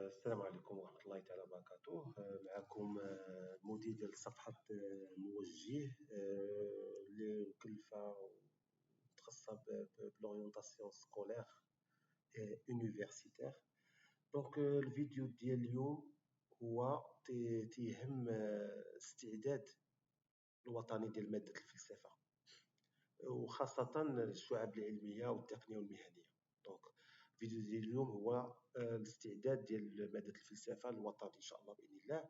السلام عليكم ورحمة الله تعالى وبركاته. معكم مدير ديال صفحة موجه اللي مكلفة ومتخصصة بلورينتاسيون سكولير يونيفرسيتير. دونك الفيديو ديال اليوم هو تيهم استعداد الوطني ديال مادة الفلسفة، وخاصة الشعب العلمية والتقنية والمهنية. دونك الفيديو ديال اليوم هو الاستعداد ديال مادة الفلسفة الوطني إن شاء الله بإذن الله،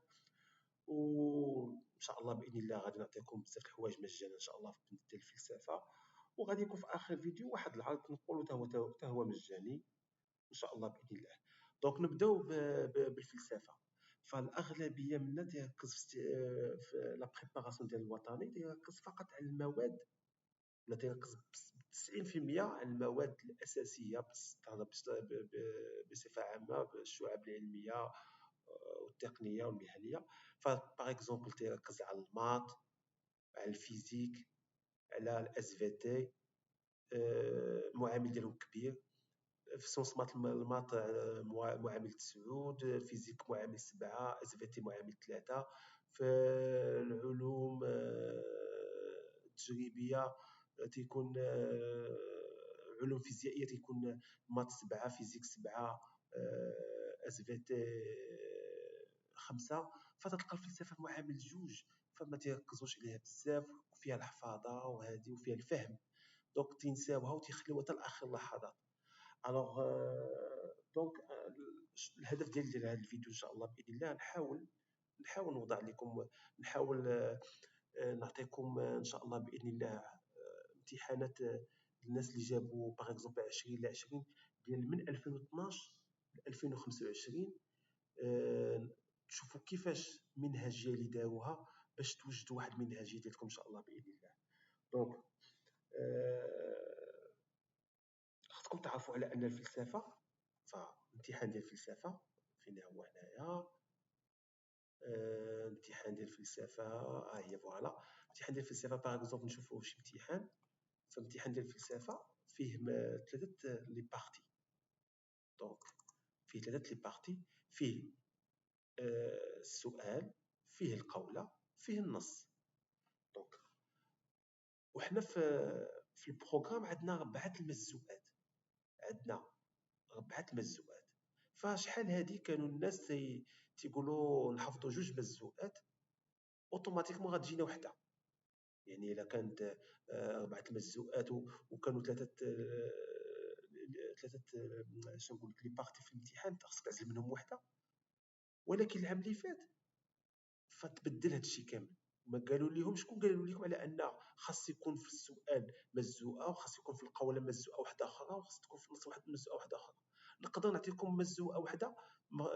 وإن شاء الله بإذن الله غادي نعطيكم بزاف الحوايج مجانا إن شاء الله في مادة الفلسفة، وغادي يكون في آخر الفيديو واحد العرض نقولوا حتى هو مجاني إن شاء الله بإذن الله. دونك نبداو بالفلسفة. فالأغلبية منا تيركز في لا بريباراسيون ديال الوطني، تيركز فقط على المواد، ولا تيركز 90% على المواد الأساسية بصفة عامة بالشعب العلمية والتقنية والمهنية. فباغ اكزومبل تيركز على المات، على الفيزيك، على الاس في تي، المعامل ديالهم كبير. في سونس المات معامل 9، الفيزيك معامل 7، اس في تي معامل 3. في العلوم التجريبية تيكون علوم فيزيائية تيكون مات 7، فيزيك 7، اس في تي 5. فتلقى الفلسفة معامل 2، فما تيركزوش عليها بزاف، وفيها الحفاظة وهذه وفيها الفهم، دونك تنساوها وتيخليوها حتى لاخر اللحظات. الوغ دونك الهدف ديال هذا الفيديو ان شاء الله باذن الله نحاول نوضع لكم، نحاول نعطيكم ان شاء الله باذن الله امتحانات الناس اللي جابوا باغ اكزومبل 20 ل 20 ديال من 2012 ل 2025. تشوفوا كيفاش منهجيه اللي داروها باش توجدوا واحد المنهجيه ديالكم ان شاء الله باذن الله. دونك خصكم تعرفوا على ان الفلسفه، فامتحان ديال الفلسفه فين هو هنايا. امتحان ديال الفلسفه هي فوالا. امتحان ديال الفلسفه باغ اكزومبل نشوفوا شي امتحان. فامتحان ديال الفلسفه فيه 3 لي بارتي. دونك فيه 3 لي بارتي، فيه السؤال، فيه القولة، فيه النص. دونك وحنا في البروغرام عندنا 4 المزوئات، عندنا 4 المزوئات. فشحال هادي كانوا الناس تيقولوا نحفظوا 2 مزوئات، اوتوماتيكمون غتجينا وحده. يعني الا كانت 4 المزوئات وكانوا 3 شنو نقول لك لي بارتي في الامتحان، خصك تعزل منهم وحده. ولكن العام اللي فات فتبدل هادشي كامل، ما قالوا لهم شكون قالوا لكم على ان خاص يكون في السؤال مزوءه، وخاص يكون في القوله مزوءه واحده اخرى، وخاص تكون في النص واحد مزوءه واحده اخرى. نقدر نعطيكم مزوءه واحده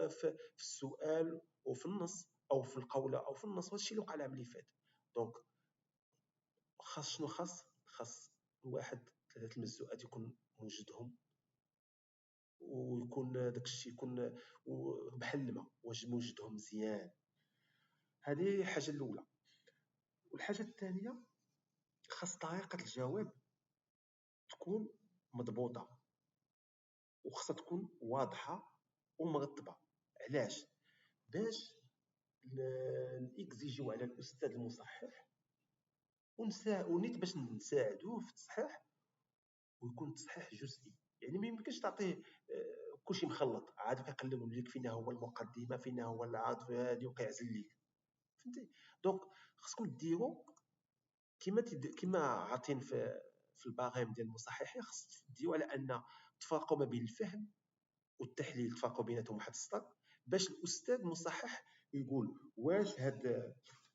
في السؤال وفي النص، او في القوله او في النص. هادشي اللي وقع العام اللي فات. دونك خاص شنو خاص الواحد 3 المزوءات يكون موجودهم، ويكون داك الشيء يكون بحال الماء واش موجودهم مزيان. هذه الحاجه الاولى. والحاجه الثانيه خاص طريقه الجواب تكون مضبوطه، وخاصها تكون واضحه ومرتبه. علاش؟ باش نيكزيجيو على الاستاذ المصحح ونيت باش نساعدوه في التصحيح، ويكون التصحيح جزئي. يعني ما يمكنش تعطيه كلشي مخلط، عاد كيقلب لك فينا هو المقدمه، فينا هو العرض في هذه، وكيعزل لك. فهمتي؟ دونك خصكم ديروا كما عاطين في الباغيم ديال المصححين. خص تديو على ان تفرقوا ما بين الفهم والتحليل، تفرقوا بيناتهم واحد السطر، باش الاستاذ المصحح يقول واش هاد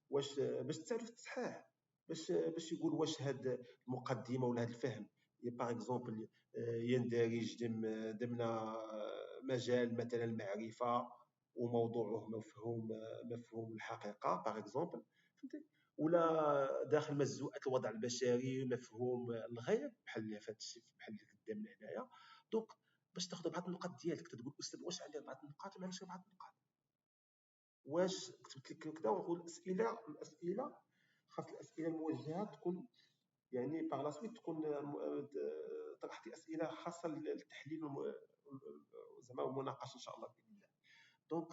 واش باش تساعدوا في التصحيح، باش يقول واش هاد المقدمه ولا هاد الفهم باغ اكزومبل يندرج ضمن مجال مثلا المعرفه وموضوعه مفهوم الحقيقه باغ اكزومبل. فهمتي؟ ولا داخل مزوءه الوضع البشري مفهوم الغير، بحال هذا الشيء بحال اللي قدامنا هنايا. دونك باش تاخذ 4 النقاط ديالك تقول استاذ واش عندي 4 النقاط ولا ماشي 4 النقاط، واش كتبت لك كذا. ونقول الاسئله خاص الاسئله الموجهه تكون يعني باغ لا سويت تكون طرحتي اسئله خاصه للتحليل زعما والمناقشه ان شاء الله باذن الله. دونك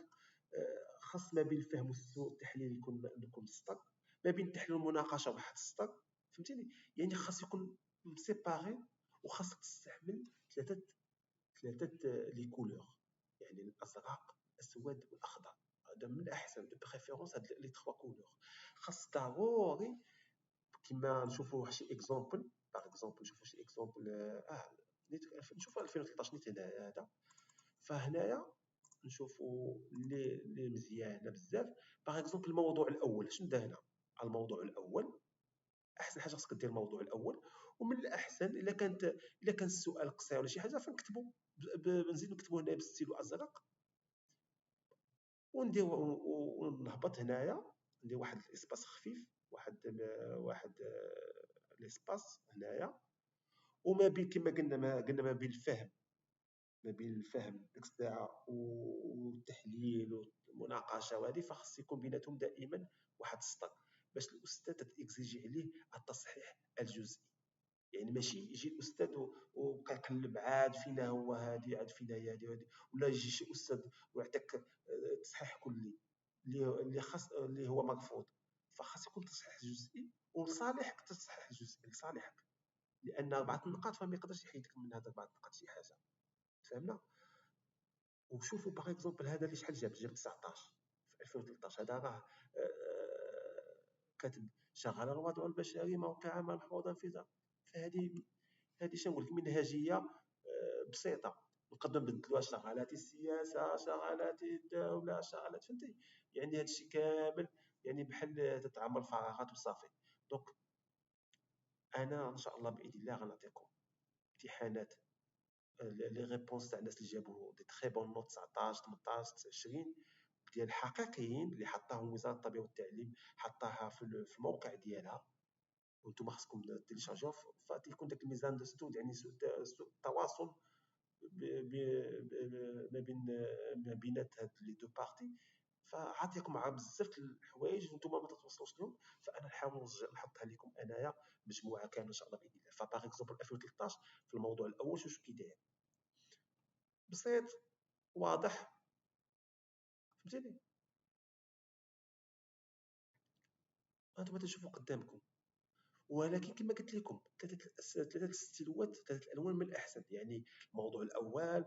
خاص ما بين الفهم والتحليل يكون سطر، ما بين التحليل والمناقشه واحد السطر، فهمتيني؟ يعني خاص يكون سيباري، وخاصك تستعمل ثلاثه لي كولور، يعني الازرق الاسود والاخضر. هذا من الاحسن دو بريفيرونس، هاد لي تخوا كولور خاص ضروري. كيما نشوفوا شي اكزومبل، باغ اكزومبل نشوفوا شي اكزومبل، نشوفوا 2013 نيت هنايا هذا، فهنايا نشوفوا لي مزيانه بزاف. باغ اكزومبل الموضوع الاول شنو دا هنا؟ الموضوع الاول احسن حاجه خصك دير الموضوع الاول، ومن الاحسن الا كان السؤال قصير ولا شي حاجه فنكتبوا نزيدو نكتبوا هنا بالستيلو ازرق، وندير ونهبط هنايا، ندير واحد الاسباس خفيف، واحد الاسباس هنايا، وما بين كما قلنا ما بين الفهم ديك الساعه والتحليل والمناقشه وهذه، فخص يكون بيناتهم دائما واحد السطر باش الاستاذ تاكزيجي عليه التصحيح الجزئي. يعني ماشي يجي الاستاذ وبقى يقلب عاد فينا هو هذه، عاد فينا هي هذه، ولا يجي شي استاذ ويعطيك تصحيح كلي اللي هو مرفوض. فخاص يكون تصحيح جزئي، ولصالحك التصحيح الجزئي لصالحك، لان بعض النقاط فما يقدرش يحيدك من هذا بعض النقاط شي حاجه، فهمنا؟ وشوفوا باغ اكزومبل هذا اللي شحال جاب 19 في 2013، هذا راه كاتب شغل الوضع البشري موقعا ملحوظا في ذا. فهذه شنو نقول لك منهجيه بسيطه، نقدر نبدلوها شغالات السياسه، شغالات الدوله، شغالات، فهمتي؟ يعني هذا الشيء كامل يعني بحال تتعمل فراغات وصافي. دونك انا ان شاء الله باذن الله غنعطيكم امتحانات لي ريبونس تاع الناس اللي جابوا دي تري بون نوت 19 18 20 ديال الحقيقيين اللي حطاهم وزاره التربيه والتعليم، حطاها في الموقع ديالها، وانتم خصكم تيليشارجيوه. فتيكون داك الميزان دو ستود، يعني سوء التواصل ما بينات هاد لي دو بارتي. فعطيكم مع بزاف الحوايج وانتم ما تتوصلوش لهم، فانا نحاول نحطها لكم انايا مجموعه كامله ان شاء الله باذن الله. فباغ اكزومبل 2013 في الموضوع الاول شوف كي داير، بسيط واضح، فهمتيني؟ انتم تشوفوا قدامكم. ولكن كما قلت لكم ثلاثه الستيلوات، ثلاثه الالوان من الاحسن. يعني الموضوع الاول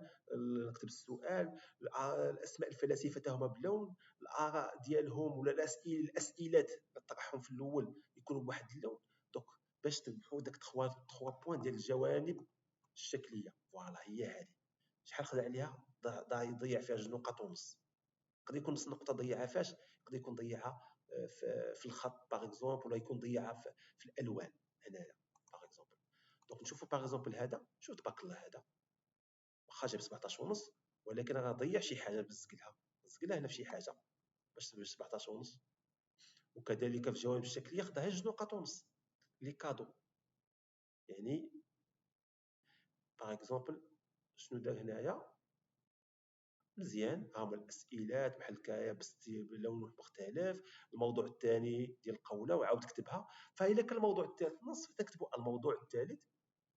نكتب السؤال، الاسماء الفلاسفه تا هما بلون، الاراء ديالهم ولا الاسئلات اللي طرحهم في الاول يكونوا بواحد اللون. دونك باش تربحوا داك 3 بوين ديال الجوانب الشكليه، فوالا هي هذه. شحال خد عليها؟ ضيع فيها 2 نقاط ونص. يقدر يكون نص نقطه ضيعها فاش؟ يقدر يكون ضيعها في الخط باغ اكزومبل، ولا يكون ضيعها في الالوان هنايا باغ اكزومبل. دونك نشوفوا باغ اكزومبل هذا، شوف تبارك الله هذا واخا جاب 17 ونص، ولكن راه ضيع شي حاجه بزقلها هنا في شي حاجه باش تجيب 17 ونص. وكذلك في الجوانب الشكليه خداها 2 نقاط ونص لي كادو. يعني باغ اكزومبل شنو دار هنايا مزيان، ها هما الاسئلات بحال هكايا بلون مختلف. الموضوع الثاني ديال القوله وعاود كتبها. فإلا كان الموضوع الثالث نص فتكتبوا الموضوع الثالث،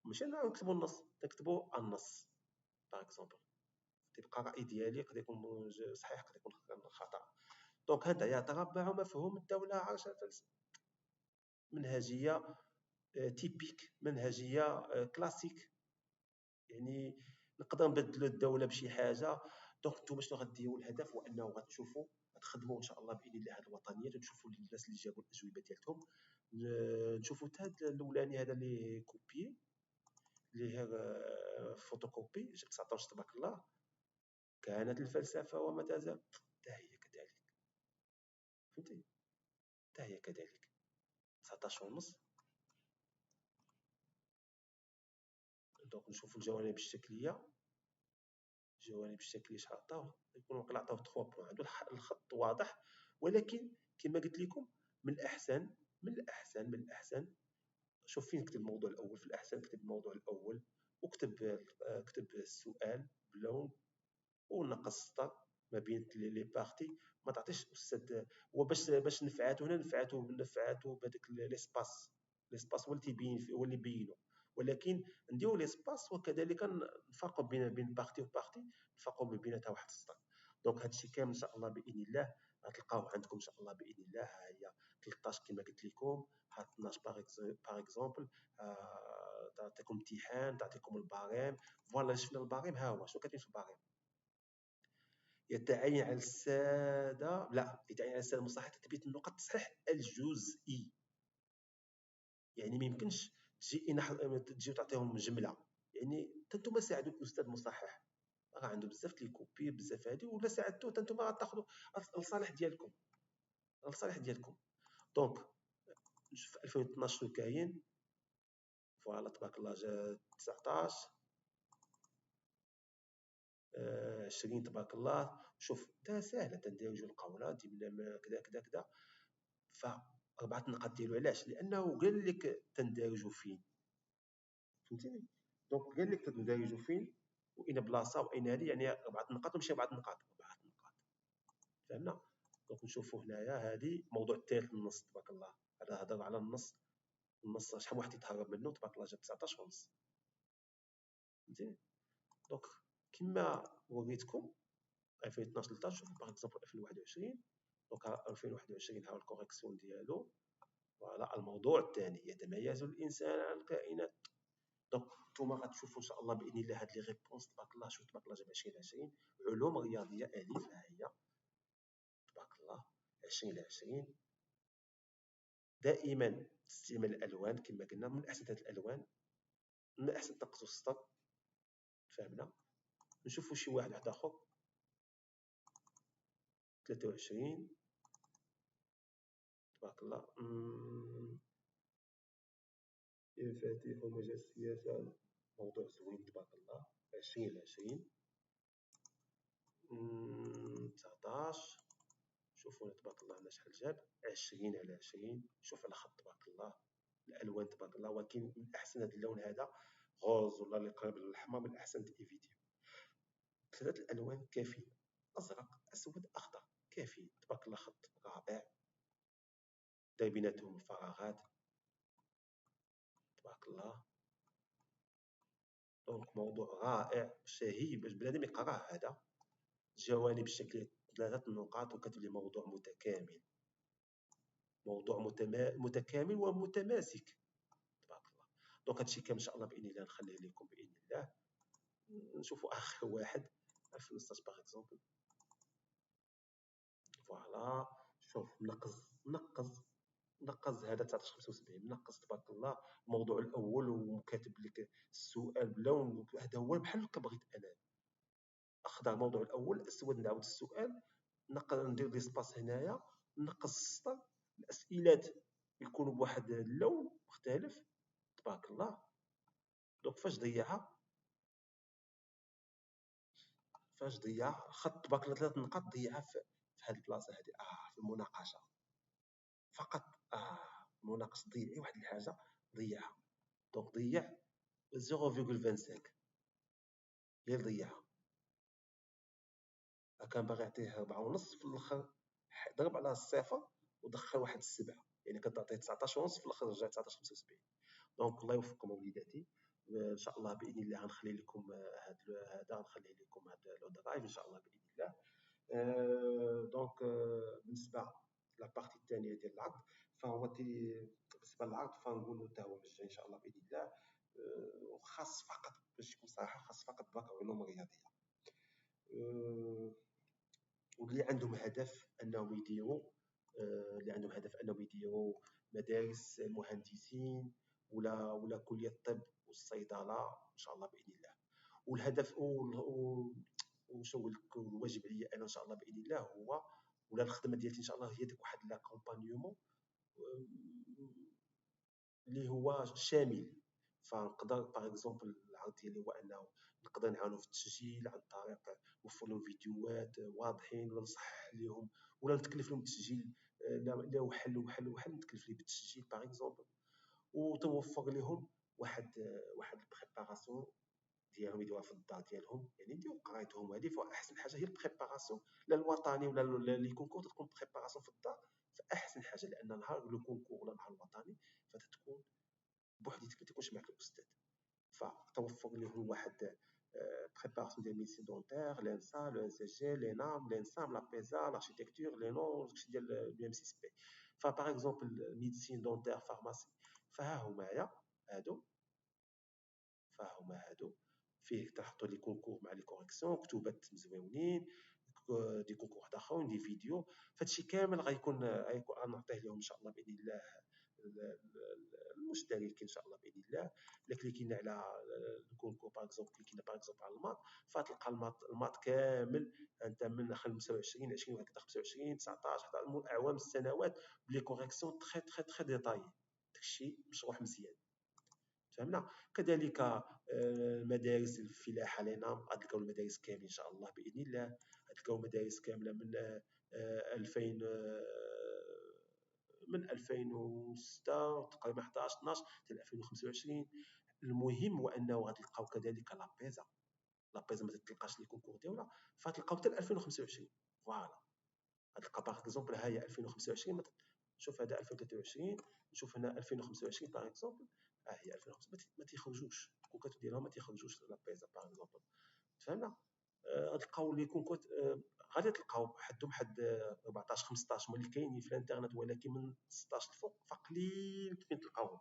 ماشي نعاود نكتبوا النص، تكتبوا النص باغ اكزومبل. تبقى الراي ديالي قد يكون صحيح قد يكون خطا. دونك هذا يتربع مفهوم الدوله عاشه الفلسفه، منهجيه تيبيك، منهجيه كلاسيك. يعني نقدر نبدلوا الدوله بشي حاجه. دونك نتوما شنو غديروا؟ الهدف هو انه غتشوفوا غتخدموا ان شاء الله باذن الله هذه الوطنيه، تشوفوا الناس اللي جابوا الاجوبه ديالهم. نشوفوا حتى هذا الاولاني هذا اللي كوبي، اللي هي فوتوكوبي جاب 19 تبارك الله. كانت الفلسفه وما تزال حتى هي كذلك، فهمتي؟ حتى هي كذلك 19 ونص. دونك نشوفوا الجوانب الشكليه، الجوانب الشكليه شحال عطاوه؟ يكون واقيلا عطاوه 3 بوان. عنده الخط واضح، ولكن كما قلت لكم من الاحسن شوف فين كتب الموضوع الاول. في الاحسن كتب الموضوع الاول، كتب السؤال بلون، ونقص السطر ما بين لي بارتي. ما تعطيش استاذ باش نفعاتو هنا، نفعاتو بهذاك ليسباس هو اللي تيبين، هو اللي يبينو. ولكن نديرو ليسباس وكذلك نفرقوا بين بارتي وبارتي، نفرقوا بيناتها واحد السطر. دونك هادشي كامل ان شاء الله باذن الله غتلقاوه عندكم ان شاء الله باذن الله. ها هي 13 كما قلت لكم، ها 12 باغ اكزومبل، تعطيكم امتحان، تعطيكم الباريم. فوالا شفنا الباريم، ها هو شنو كاين في الباريم. يتعين على الساده، لا، يتعين على الساده المصحح تثبيت النقط التصحيح الجزئي. يعني ما يمكنش تجي تعطيهم جمله، يعني انتم ساعدوا الاستاذ المصحح، راه عنده بزاف لي كوبي بزاف هادي، ولا ساعدتوه حتى نتوما غتاخذوا الصالح ديالكم، الصالح ديالكم. دونك في 2012 كاين، فوالا تبارك الله جا 19 20 تبارك الله. شوف تا ساهله تنديرجو القوله ديما كذا كذا كذا. ف 4 النقاط ديالو علاش؟ لانه قال لك تندرجوا فين، فهمتيني. دونك قال لك تندرجوا فين واين بلاصه واين هذه، يعني 4 النقاط وماشي 4 النقاط، 4 النقاط، فهمنا. دونك نشوفوا هنايا هذه الموضوع الثالث النص تبارك الله. هذا هضر على النص. النص شحال واحد يتهرب منه تبارك الله جاب 19 ونص، فهمتيني. دونك كما وريتكم 2012 13 باغ اكزومبل 2021. دونك 2021 ها الكوريكسيون ديالو. فوالا الموضوع الثاني، يتميز الانسان عن الكائنات. دونك نتوما غتشوفوا ان شاء الله باذن الله هاد لي ريبونس تبارك الله. شوف تبارك الله جاب 2020 علوم رياضيه الف، ها هي تبارك الله 2020. دائما استعمال الالوان كما قلنا، من احسن هاد الالوان، من احسن تنقصوا السطر، فهمنا. نشوفوا شي واحد اخر 23 تبارك الله. يا فاتح ومجال السياسة، موضوع زوين تبارك الله. 2020 19 شوفوا تبارك الله عندنا شحال جاب 20 على 20. شوف على خط تبارك الله، الالوان تبارك الله. ولكن من احسن هذا اللون هذا غوز ولا اللي قريب للاحمر، من احسن الايفيديو. ثلاثه الالوان كافيين، ازرق اسود اخضر، كافيين تبارك الله. خط رائع، داير بيناتهم الفراغات تبارك الله. دونك موضوع رائع شهي باش بنادم يقراه. هذا جوانب الشكل 3 نقاط، وكتب لي موضوع متكامل، موضوع متكامل ومتماسك تبارك الله. دونك هادشي كامل ان شاء الله باذن الله نخليه لكم باذن الله. نشوفوا اخر واحد 2016 باغ اكزومبل. فوالا شوف منقز هذا 1975 منقز تبارك الله. الموضوع الاول وكاتب لك السؤال بلون، هذا هو بحال هكا بغيت انا. اخضر الموضوع الاول، اسود نعاود السؤال، ندير دي سباس هنايا، نقص السطر، الاسئلات يكونوا بواحد اللون مختلف تبارك الله. دونك فاش ضيع خط تبارك الله 3 نقاط ضيعها في هذه البلاصه هذه، في المناقشه فقط. المناقشه ضيع واحد الحاجه ضيعها. دونك ضيع 0.25 هي اللي ضيعها. كان باغي يعطيه 4.5 في الاخر ضرب على الصفر ودخل واحد السبعه، يعني كتعطيه 19 ونص في الاخر رجع 19.75. دونك الله يوفقكم وليداتي. ان شاء الله باذن الله غنخلي لكم هذا، غنخلي لكم هذا لو درايف ان شاء الله باذن الله. دونك بالنسبه لابارتي الثانيه ديال العرض، فهو بالنسبه للعرض فنقولوا حتى هو مجاني ان شاء الله باذن الله. وخاص فقط باش نكون صراحه، خاص فقط باك علوم رياضيه. واللي عندهم هدف انهم يديروا مدارس المهندسين ولا كليه الطب والصيدله ان شاء الله باذن الله. والهدف وش نقول لك، الواجب عليا انا ان شاء الله باذن الله هو، ولا الخدمه ديالتي ان شاء الله، هي ديك واحد لاكومبانيومون اللي هو شامل. فنقدر باغ اكزومبل العرض ديالي هو انه نقدر نعاونو في التسجيل عن طريق نوفر لهم فيديوهات واضحين، ولا نصحح لهم، ولا نتكلف لهم بالتسجيل. لا وحل نتكلف ليه بالتسجيل باغ اكزومبل، وتوفر لهم واحد البريباراسيون ديالهم يديروها في الدار ديالهم، يعني يديروا قرايتهم. هذه فاحسن حاجه هي البريباراسيون، لا الوطني ولا لي كونكور، تكون بريباراسيون في الدار فاحسن حاجه. لان نهار لو كونكور ولا نهار الوطني فتتكون بوحديتك، ما تكونش معك الاستاذ. فتوفر لهم واحد préparation ديال médecine dentaire, l'ENSA, le NCG, l'ENAM, l'ENSAM, la PESA, l'architecture, les noms ديال l'UMCCP. فباغ اكزومبل médecine dentaire, pharmacie, فها هما هادو فيه تحطوا لي كونكور مع لي كوريكسيون، كتوبات مزويونين، دي كونكور واحد اخرين، دي فيديو. فهادشي كامل غيكون غنعطيه لهم ان شاء الله باذن الله المشتركين ان شاء الله باذن الله. الا كليكينا على الكونكور باغ اكزومبل، كليكينا باغ اكزومبل على المات، فتلقى المات كامل انت من 25 20 وهكذا 25 19 حتى اعوام السنوات بلي كوريكسيون تري ديتاي. داكشي مشروح مزيان، فهمنا. كذلك المدارس الفلاحه لنا غتلقاو المدارس كاملين ان شاء الله باذن الله. غتلقاو مدارس كامله من 2000 من 2006 تقريبا 11 12 حتى 2025. المهم هو انه غتلقاو كذلك لابيزا ما تلقاش لي كونكور ديالها، فتلقاو حتى 2025. فوالا غتلقى باغ اكزومبل ها هي 2025، شوف هذا 2023، نشوف هنا 2025 باغ اكزومبل، ها هي 2025 ما تيخرجوش الكونكور ديالهم، ما تيخرجوش لابيزا باغ اكزومبل، فهمنا. غتلقاو لي كونكور غادي تلقاو حدهم حد 14 15 هما اللي كاينين في الانترنت، ولكن من 16 الفوق فقليل فين تلقاوهم.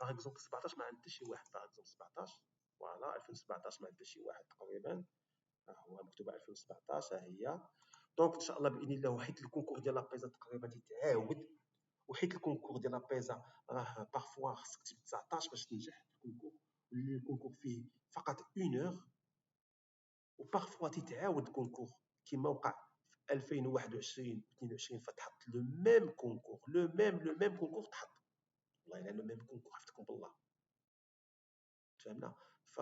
باغ اكزومبل 17 ما عند حتى شي واحد، باغ اكزومبل 17 فوالا 2017 ما عند حتى شي واحد تقريبا، ها هو مكتوبه 2017 ها هي. دونك ان شاء الله باذن الله، وحيت الكونكور ديال لابيزا تقريبا تيتعاود، وحيت الكونكور ديال لابيزا راه بارفوا خصك تجيب 19 باش تنجح في الكونكور، واللي الكونكور فيه فقط 1 اور، وبارفوا تيتعاود الكونكور كما وقع في 2021 22 فتحط لو ميم كونكور، لو ميم كونكور تحط، والله الا لو ميم كونكور حفتكم بالله، فهمنا. ف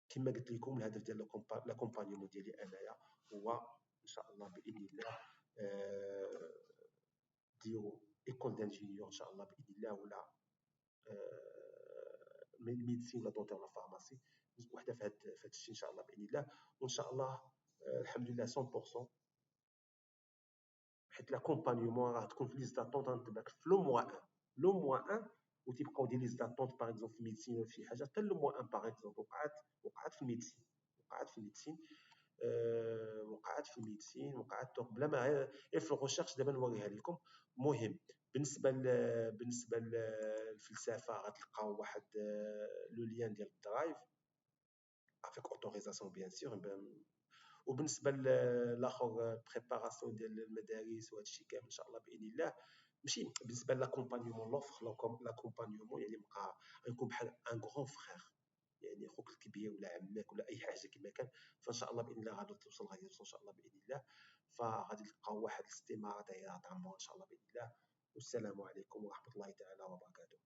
كما قلت لكم الهدف ديال لاكومبانيمون ديالي انايا هو ان شاء الله باذن الله ديروا ايكول دانجينيور ان شاء الله باذن الله، ولا ميديسين ولا دونتير ولا فارماسي، وحده في هذا الشيء ان شاء الله باذن الله. وان شاء الله الحمد لله 100%، حيت لاكومبانيمون راه تكون في ليست داتونت غنتبعك في لو موا ان وتيبقاو دي ليست داتونت باغ اكزومبل في ميديسين ولا شي حاجه حتى لو موا ان. باغ اكزومبل وقعت في الميديسين، وقعت بلا ما غير في الريشيرش دابا نوريها لكم. مهم بالنسبه للفلسفه غتلقاو واحد لو لين ديال الدرايف افيك اوتوريزاسيون بيان سور. وبالنسبه للاخر بريباراسيون ديال المدارس وهذا الشيء كامل ان شاء الله باذن الله. ماشي بالنسبه لاكومبانيومون لوفر، لاكومبانيومون يعني بقى غيكون بحال ان غران فخير، يعني خوك الكبير ولا عمك ولا اي حاجه كما كان. فان شاء الله باذن الله غادي توصل ان شاء الله باذن الله. فغادي تلقاو واحد الاستماره دايره طامبون ان شاء الله باذن الله. والسلام عليكم ورحمه الله تعالى وبركاته.